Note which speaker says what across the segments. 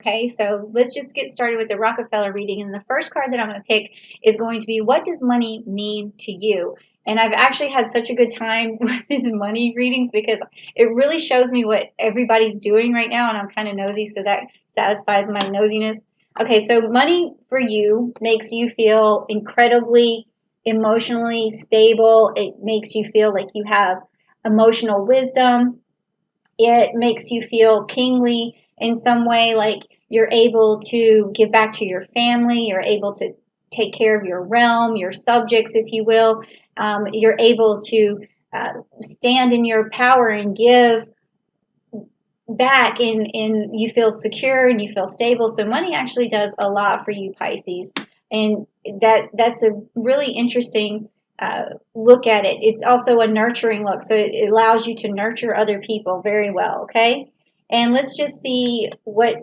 Speaker 1: Okay, so let's just get started with the Rockefeller reading. And the first card that I'm going to pick is going to be, what does money mean to you? And I've actually had such a good time with these money readings because it really shows me what everybody's doing right now. And I'm kind of nosy, so that satisfies my nosiness. Okay, so money for you makes you feel incredibly emotionally stable. It makes you feel like you have emotional wisdom. It makes you feel kingly in some way, like you're able to give back to your family, you're able to take care of your realm, your subjects, if you will. You're able to stand in your power and give back, and you feel secure and you feel stable. So money actually does a lot for you, Pisces, and that's a really interesting look at it. It's also a nurturing look, so it allows you to nurture other people very well. Okay, and let's just see what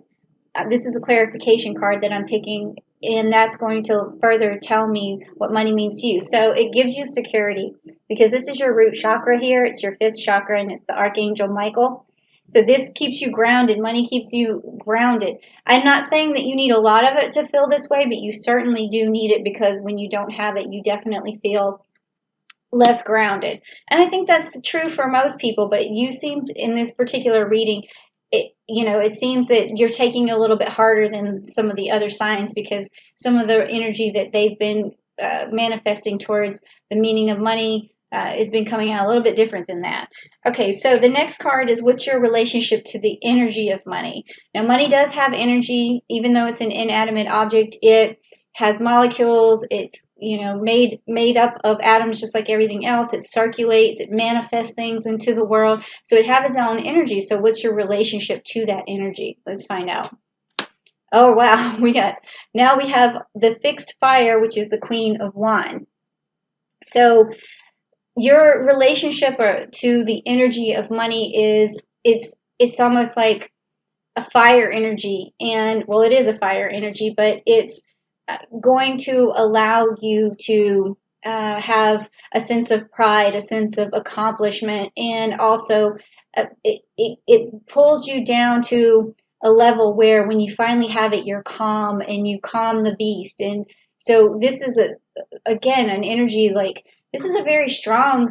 Speaker 1: this is, a clarification card that I'm picking, and that's going to further tell me what money means to you. So it gives you security because this is your root chakra here. It's your fifth chakra, and it's the Archangel Michael. So this keeps you grounded. Money keeps you grounded. I'm not saying that you need a lot of it to feel this way, but you certainly do need it, because when you don't have it, you definitely feel less grounded. And I think that's true for most people, but you seemed in this particular reading, it seems that you're taking a little bit harder than some of the other signs, because some of the energy that they've been manifesting towards the meaning of money has been coming out a little bit different than that. Okay, so the next card is, what's your relationship to the energy of money? Now, money does have energy, even though it's an inanimate object. It has molecules. It's made up of atoms, just like everything else. It circulates. It manifests things into the world. So it has its own energy. So what's your relationship to that energy? Let's find out. Oh wow, we have the fixed fire, which is the Queen of Wands. So your relationship to the energy of money is, it's almost like a fire energy. And well, it is a fire energy, but it's going to allow you to have a sense of pride, a sense of accomplishment, and also it pulls you down to a level where when you finally have it, you're calm and you calm the beast. And so this is again an energy, like this is a very strong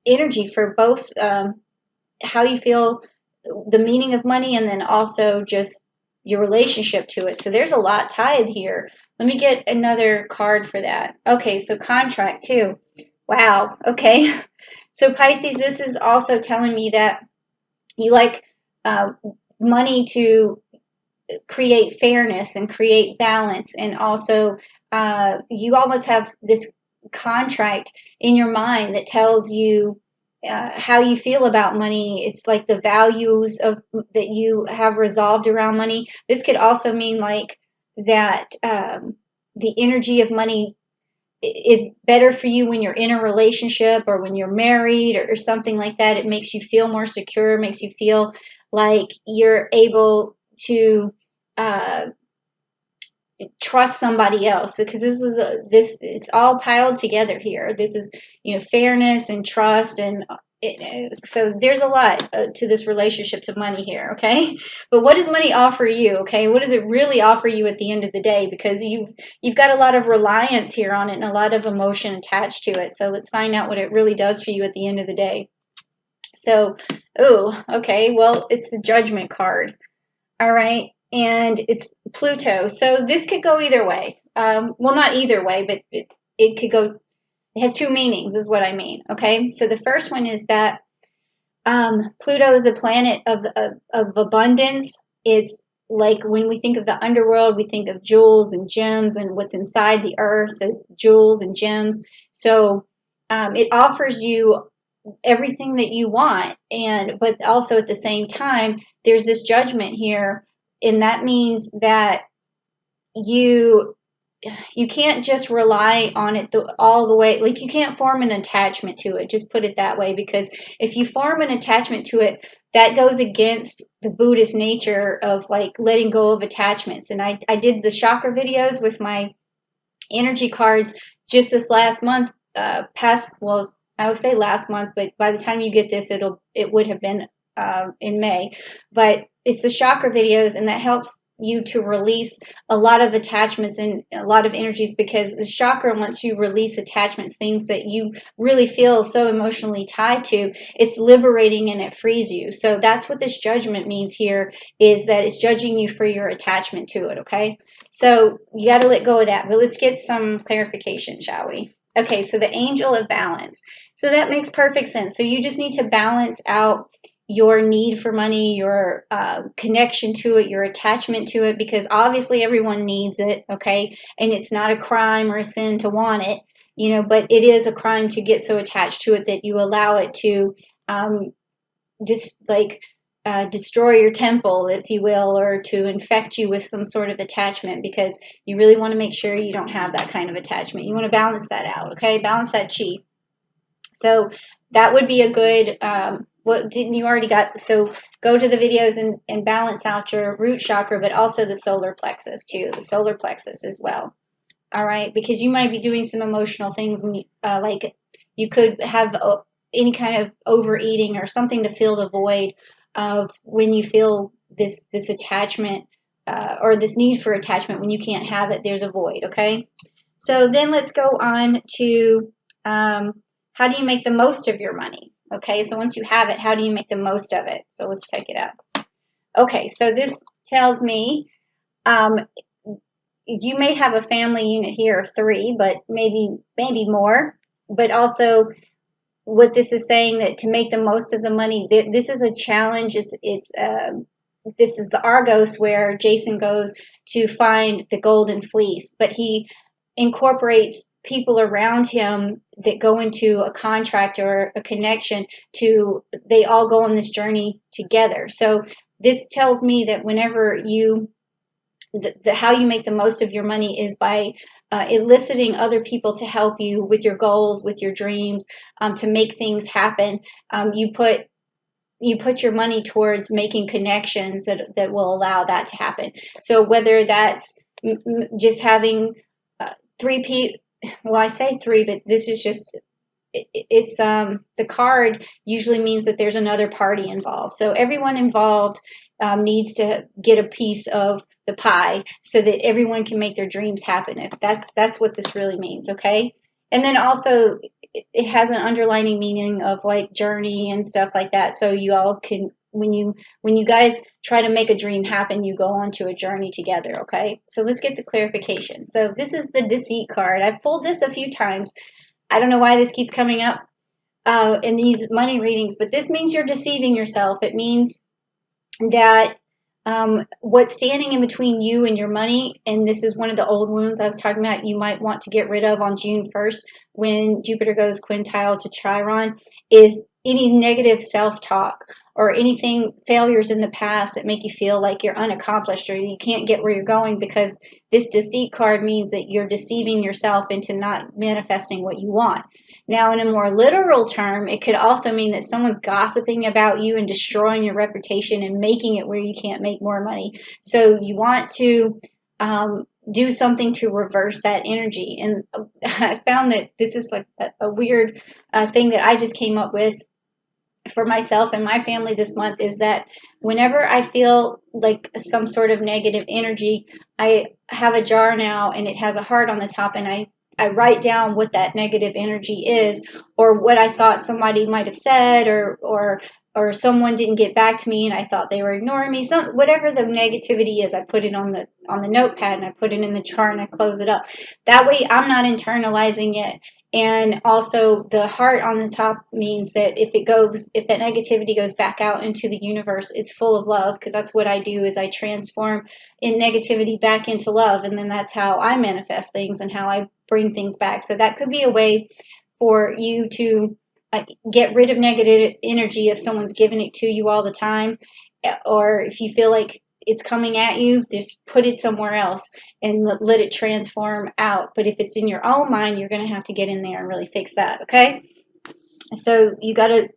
Speaker 1: energy for both how you feel, the meaning of money, and then also just your relationship to it. So there's a lot tied here. Let me get another card for that. Okay, so contract too. Wow. Okay. So Pisces, this is also telling me that you like uh, money to create fairness and create balance, and also you almost have this contract in your mind that tells you how you feel about money. It's like the values of that you have resolved around money. This could also mean like that the energy of money is better for you when you're in a relationship or when you're married, or something like that. It makes you feel more secure, makes you feel like you're able to uh, trust somebody else, because it's all piled together here. This is fairness and trust, and so there's a lot to this relationship to money here. Okay, but what does money offer you? Okay, what does it really offer you at the end of the day? Because you've got a lot of reliance here on it and a lot of emotion attached to it. So let's find out what it really does for you at the end of the day. So, oh, okay, well, it's the Judgment card. All right, and it's Pluto. So this could go either way. Well, not either way, but it could go. It has two meanings, is what I mean. Okay, so the first one is that Pluto is a planet of abundance. It's like when we think of the underworld, we think of jewels and gems, and what's inside the earth is jewels and gems. So it offers you everything that you want, but also at the same time there's this judgment here, and that means that you you can't just rely on it all the way. Like, you can't form an attachment to it, just put it that way, because if you form an attachment to it, that goes against the Buddhist nature of like letting go of attachments. And I did the chakra videos with my energy cards just this last month, well, I would say last month, but by the time you get this, it would have been in May. But it's the chakra videos, and that helps you to release a lot of attachments and a lot of energies, because the chakra, once you release attachments, things that you really feel so emotionally tied to, it's liberating and it frees you. So that's what this judgment means here, is that it's judging you for your attachment to it, okay? So you got to let go of that. But let's get some clarification, shall we? Okay, so the angel of balance. So that makes perfect sense. So you just need to balance out your need for money, your connection to it, your attachment to it, because obviously everyone needs it, okay? And it's not a crime or a sin to want it, you know, but it is a crime to get so attached to it that you allow it to just like destroy your temple, if you will, or to infect you with some sort of attachment, because you really want to make sure you don't have that kind of attachment. You want to balance that out, okay? Balance that chi. So that would be a good, what didn't you already got? So go to the videos and balance out your root chakra, but also the solar plexus too, the solar plexus as well. All right, because you might be doing some emotional things when you, like you could have any kind of overeating or something to fill the void of when you feel this attachment or this need for attachment. When you can't have it, there's a void, okay? So then let's go on to how do you make the most of your money? Okay, so once you have it, how do you make the most of it? So let's take it up. Okay, so this tells me you may have a family unit here of 3, but maybe more. But also, what this is saying, that to make the most of the money, this is a challenge. This is the Argos, where Jason goes to find the golden fleece, but he incorporates people around him that go into a contract or a connection to, they all go on this journey together. So this tells me that whenever you, how you make the most of your money is by eliciting other people to help you with your goals, with your dreams, to make things happen. You put your money towards making connections that will allow that to happen. So whether that's just having 3 people, well, I say 3, but this is just, it's the card usually means that there's another party involved. So everyone involved needs to get a piece of the pie so that everyone can make their dreams happen. If that's what this really means, okay? And then also it has an underlining meaning of like journey and stuff like that. So you all can, when you guys try to make a dream happen, you go on to a journey together, okay? So let's get the clarification. So this is the deceit card. I've pulled this a few times. I don't know why this keeps coming up in these money readings, but this means you're deceiving yourself. It means that what's standing in between you and your money, and this is one of the old wounds I was talking about, you might want to get rid of on June 1st when Jupiter goes quintile to Chiron, is any negative self-talk or anything, failures in the past that make you feel like you're unaccomplished or you can't get where you're going, because this deceit card means that you're deceiving yourself into not manifesting what you want. Now, in a more literal term, it could also mean that someone's gossiping about you and destroying your reputation and making it where you can't make more money. So you want to do something to reverse that energy. And I found that this is like a weird thing that I just came up with for myself and my family this month, is that whenever I feel like some sort of negative energy, I have a jar now and it has a heart on the top, and I write down what that negative energy is, or what I thought somebody might have said, or someone didn't get back to me and I thought they were ignoring me. Whatever the negativity is, I put it on the notepad and I put it in the chart and I close it up. That way I'm not internalizing it. And also the heart on the top means that if that negativity goes back out into the universe, it's full of love, because that's what I do, is I transform in negativity back into love, and then that's how I manifest things and how I bring things back. So that could be a way for you to get rid of negative energy if someone's giving it to you all the time, or if you feel like it's coming at you, just put it somewhere else and let it transform out. But if it's in your own mind, you're going to have to get in there and really fix that, okay? So you got to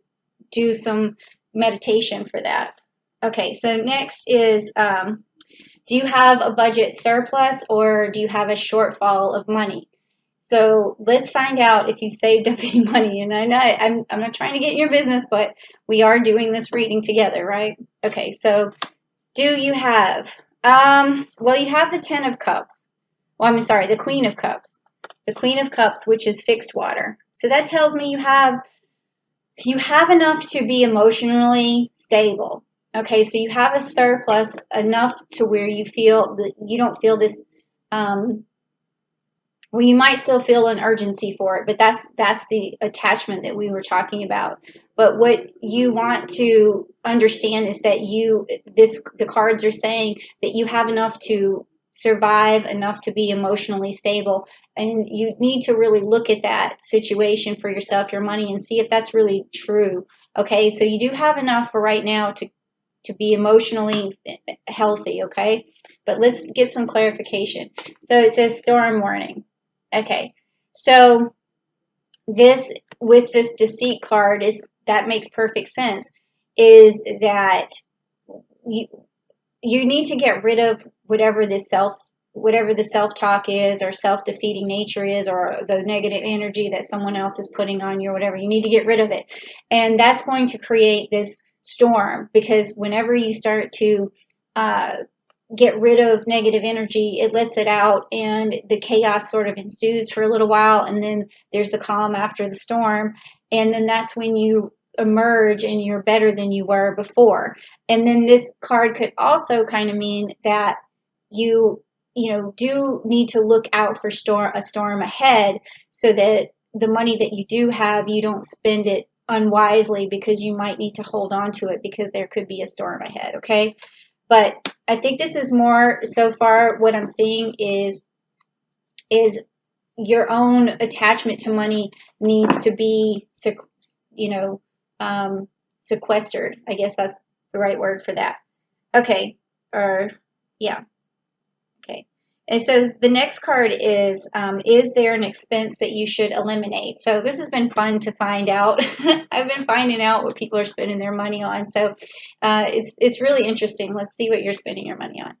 Speaker 1: do some meditation for that. Okay, so next is, do you have a budget surplus or do you have a shortfall of money? So let's find out if you've saved up any money. And I know I'm not trying to get in your business, but we are doing this reading together, right? Okay, so do you have Well, you have the Ten of Cups. Well, I'm sorry, the Queen of Cups. The Queen of Cups, which is fixed water. So that tells me you have enough to be emotionally stable. Okay, so you have a surplus enough to where you feel that you don't feel this. Well, you might still feel an urgency for it, but that's the attachment that we were talking about. But what you want to understand is that the cards are saying that you have enough to survive, enough to be emotionally stable, and you need to really look at that situation for yourself, your money, and see if that's really true. Okay, so you do have enough for right now to be emotionally healthy. Okay, but let's get some clarification. So it says storm warning. Okay, so this with this deceit card is that makes perfect sense. Is that you you need to get rid of whatever the self talk is, or self defeating nature is, or the negative energy that someone else is putting on you, or whatever. You need to get rid of it, and that's going to create this storm because whenever you start to uh, get rid of negative energy, it lets it out and the chaos sort of ensues for a little while, and then there's the calm after the storm, and then that's when you emerge and you're better than you were before. And then this card could also kind of mean that do need to look out for a storm ahead, so that the money that you do have, you don't spend it unwisely because you might need to hold on to it because there could be a storm ahead. Okay, but I think this is more so far what I'm seeing is your own attachment to money needs to be sequestered. I guess that's the right word for that. Okay, or yeah, okay. And so the next card is there an expense that you should eliminate? So this has been fun to find out. I've been finding out what people are spending their money on. So it's really interesting. Let's see what you're spending your money on.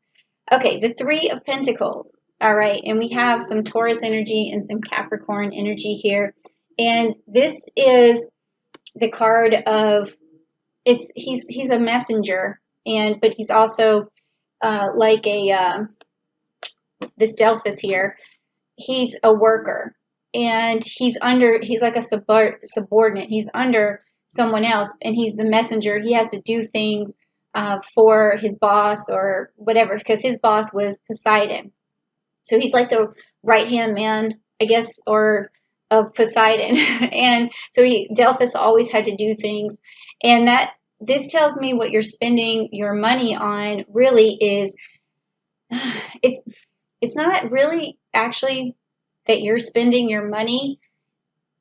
Speaker 1: Okay, the Three of Pentacles. All right, and we have some Taurus energy and some Capricorn energy here. And this is the card of he's a messenger, but he's also like this Delphus here. He's a worker, and he's like a subordinate. He's under someone else, and he's the messenger. He has to do things for his boss or whatever, because his boss was Poseidon. So he's like the right hand man, I guess, or of Poseidon. And so Delphus always had to do things, and that this tells me what you're spending your money on really is it's it's not really actually that you're spending your money.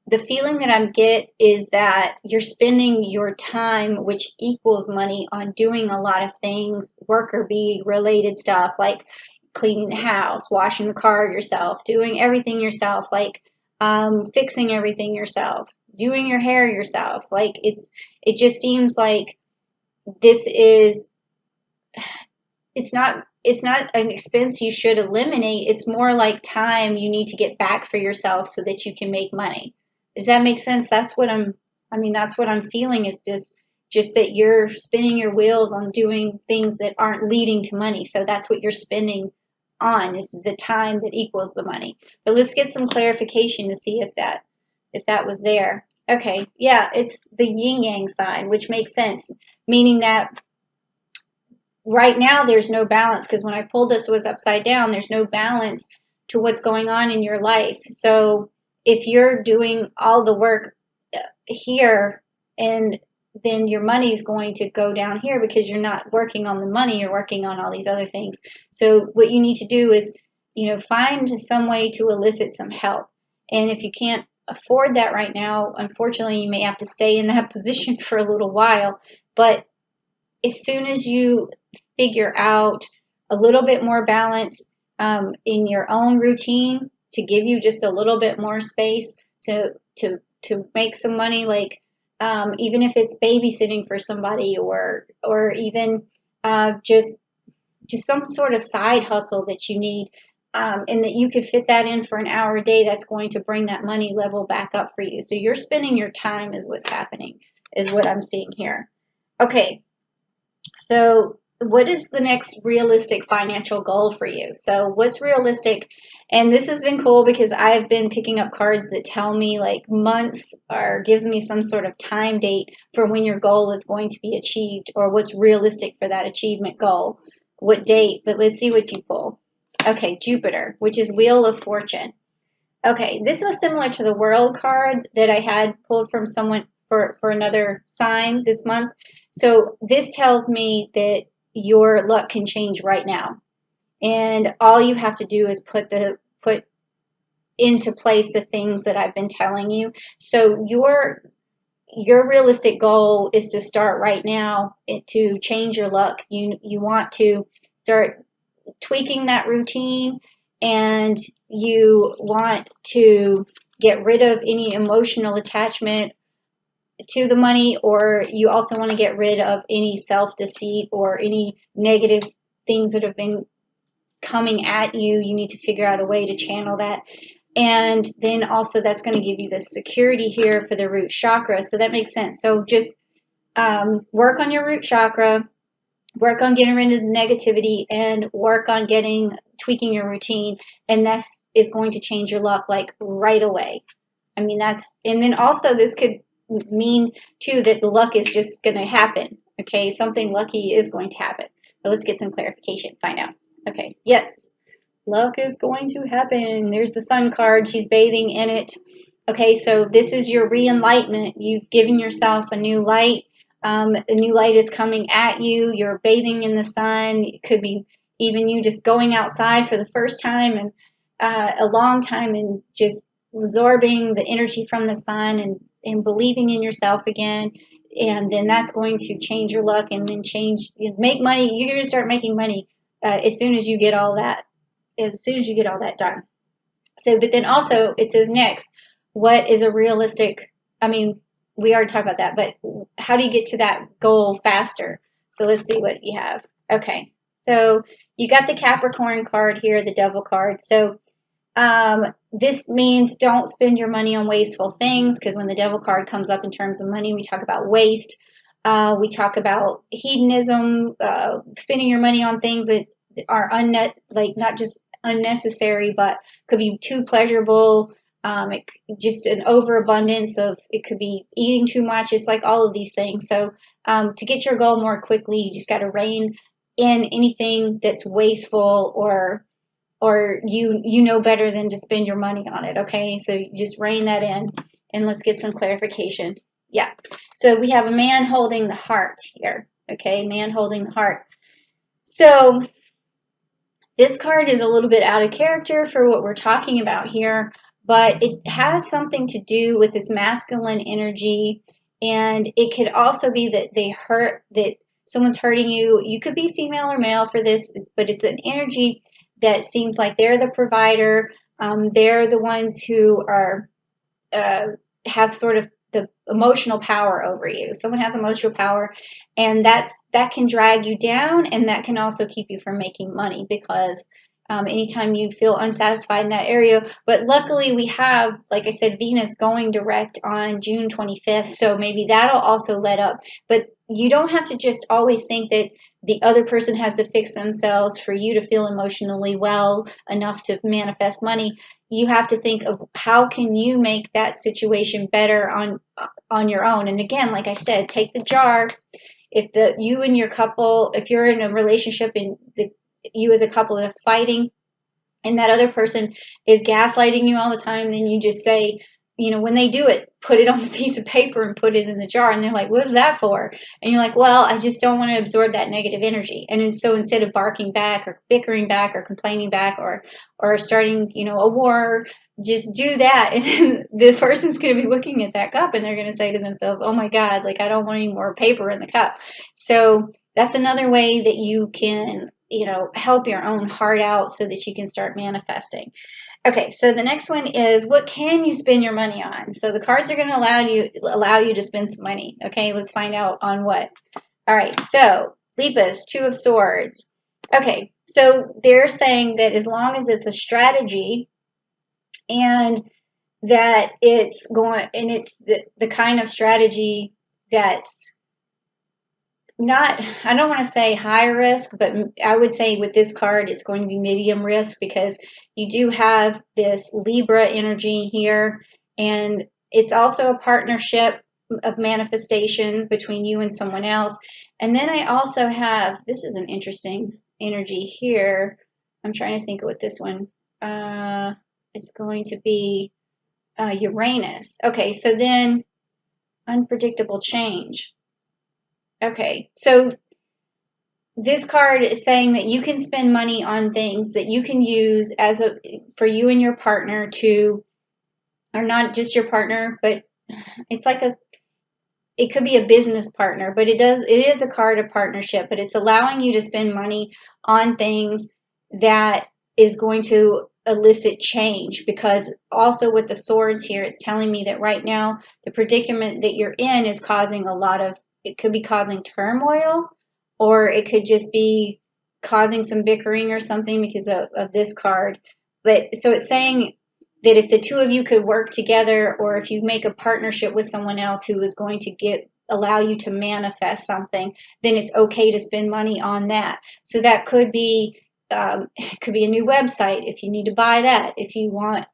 Speaker 1: The feeling that I get is that you're spending your time, which equals money, on doing a lot of things, worker bee related stuff, like cleaning the house, washing the car yourself, doing everything yourself, like fixing everything yourself, doing your hair yourself. Like it just seems like this is it's not an expense you should eliminate. It's more like time you need to get back for yourself so that you can make money. Does that make sense? That's what I'm feeling, is just that you're spinning your wheels on doing things that aren't leading to money. So that's what you're spending on, is the time that equals the money. But let's get some clarification to see if that was there. Okay, yeah, it's the yin yang sign, which makes sense, meaning that right now there's no balance, because when I pulled this was upside down. There's no balance to what's going on in your life. So if you're doing all the work here, and then your money's going to go down here because you're not working on the money, you're working on all these other things. So what you need to do is, find some way to elicit some help. And if you can't afford that right now, unfortunately, you may have to stay in that position for a little while. But as soon as you figure out a little bit more balance in your own routine, to give you just a little bit more space to make some money, like even if it's babysitting for somebody, or even just some sort of side hustle that you need, and that you could fit that in for an hour a day, that's going to bring that money level back up for you. So you're spending your time is what's happening, is what I'm seeing here. Okay, so what is the next realistic financial goal for you? So what's realistic? And this has been cool because I've been picking up cards that tell me like months or gives me some sort of time date for when your goal is going to be achieved or what's realistic for that achievement goal. What date? But let's see what you pull. Okay, Jupiter, which is Wheel of Fortune. Okay, this was similar to the World card that I had pulled from someone for another sign this month. So this tells me that your luck can change right now. And all you have to do is put into place the things that I've been telling you. So your realistic goal is to start right now to change your luck. You want to start tweaking that routine, and you want to get rid of any emotional attachment to the money, or you also want to get rid of any self-deceit or any negative things that have been coming at you. You need to figure out a way to channel that. And then also that's going to give you the security here for the root chakra. So that makes sense. So just work on your root chakra, work on getting rid of the negativity, and work on tweaking your routine. And that is going to change your luck like right away. I mean, and then also this could mean too that the luck is just going to happen. Okay, something lucky is going to happen. But let's get some clarification, find out. Okay, yes, luck is going to happen. There's the sun card. She's bathing in it. Okay, so this is your re-enlightenment. You've given yourself a new light. A new light is coming at you. You're bathing in the sun. It could be even you just going outside for the first time and a long time and just absorbing the energy from the sun and believing in yourself again. And then that's going to change your luck and then make money. You're going to start making money as soon as you get all that done. So, but then also it says next, what is a realistic, I mean, we already talked about that, but how do you get to that goal faster? So let's see what you have. Okay, so you got the Capricorn card here, the Devil card. So this means don't spend your money on wasteful things, because when the Devil card comes up in terms of money, we talk about waste. We talk about hedonism, spending your money on things that are not just unnecessary, but could be too pleasurable. Just an overabundance of, it could be eating too much. It's like all of these things. So to get your goal more quickly, you just got to rein in anything that's wasteful or you know better than to spend your money on it. Okay, so you just rein that in, and let's get some clarification. Yeah, so we have a man holding the heart here. Okay, man holding the heart. So this card is a little bit out of character for what we're talking about here, but it has something to do with this masculine energy, and it could also be that someone's hurting you. You could be female or male for this, but it's an energy that seems like they're the provider. They're the ones who have sort of the emotional power over you. Someone has emotional power, and that can drag you down, and that can also keep you from making money, because anytime you feel unsatisfied in that area. But luckily we have, like I said, Venus going direct on June 25th, so maybe that'll also let up. But you don't have to just always think that the other person has to fix themselves for you to feel emotionally well enough to manifest money. You have to think of how can you make that situation better on your own. And again, like I said, take the jar. If you and your couple, if you're in a relationship and you as a couple are fighting, and that other person is gaslighting you all the time, then you just say, when they do it, put it on a piece of paper and put it in the jar. And they're like, what is that for? And you're like, well, I just don't want to absorb that negative energy. And so instead of barking back or bickering back or complaining back or starting, a war, just do that. And the person's going to be looking at that cup and they're going to say to themselves, oh my God, like I don't want any more paper in the cup. So that's another way that you can, help your own heart out so that you can start manifesting. Okay, so the next one is, what can you spend your money on? So the cards are going to allow you to spend some money. Okay, let's find out on what. All right, so Lepus, Two of Swords. Okay, so they're saying that as long as it's a strategy and that it's the kind of strategy that's not, I don't want to say high risk, but I would say with this card, it's going to be medium risk because you do have this Libra energy here, and it's also a partnership of manifestation between you and someone else. And then I also have, this is an interesting energy here. I'm trying to think of what this one, it's going to be Uranus. Okay, so then unpredictable change. Okay, so this card is saying that you can spend money on things that you can use as a for you and your partner to, or not just your partner, but it's like it could be a business partner, but it is a card of partnership, but it's allowing you to spend money on things that is going to elicit change, because also with the swords here, it's telling me that right now the predicament that you're in is causing a lot of, it could be causing turmoil, or it could just be causing some bickering or something because of this card. But so it's saying that if the two of you could work together, or if you make a partnership with someone else who is going to allow you to manifest something, then it's okay to spend money on that. So that could be it could be a new website if you need to buy that. If you want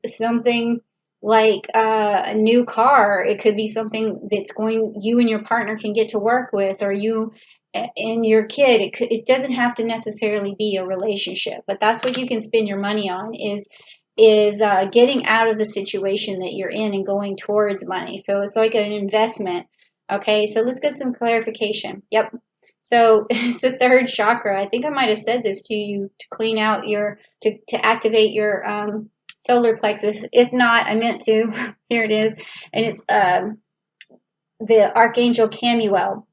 Speaker 1: something like a new car, it could be something that's going, you and your partner can get to work with, or you and your kid. It doesn't have to necessarily be a relationship, but that's what you can spend your money on, is getting out of the situation that you're in and going towards money. So it's like an investment. Okay, so let's get some clarification. Yep. So it's the third chakra. I think I might have said this to you, to clean out to activate your solar plexus. If not, I meant to. Here it is. And it's the Archangel Camuel.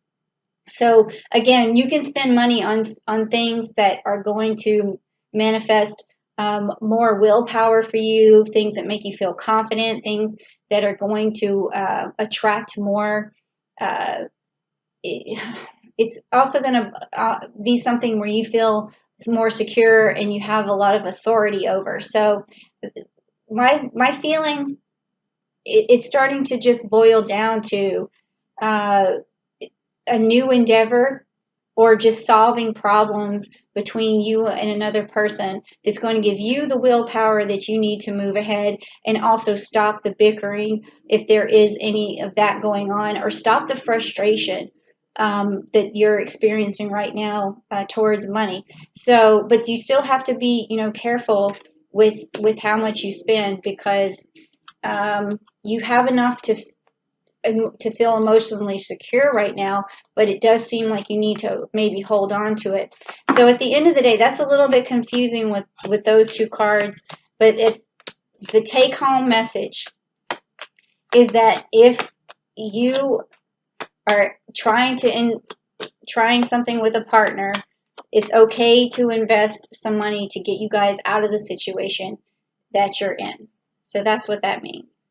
Speaker 1: So again, you can spend money on things that are going to manifest more willpower for you, things that make you feel confident, things that are going to attract more. Uh, it's also going to be something where you feel more secure and you have a lot of authority over. So my feeling, it's starting to just boil down to uh, a new endeavor, or just solving problems between you and another person that's going to give you the willpower that you need to move ahead, and also stop the bickering if there is any of that going on, or stop the frustration that you're experiencing right now towards money. So, but you still have to be, careful with how much you spend, because you have enough to feel emotionally secure right now, but it does seem like you need to maybe hold on to it. So at the end of the day, that's a little bit confusing with those two cards, but the take-home message is that if you are trying something with a partner, it's okay to invest some money to get you guys out of the situation that you're in. So that's what that means.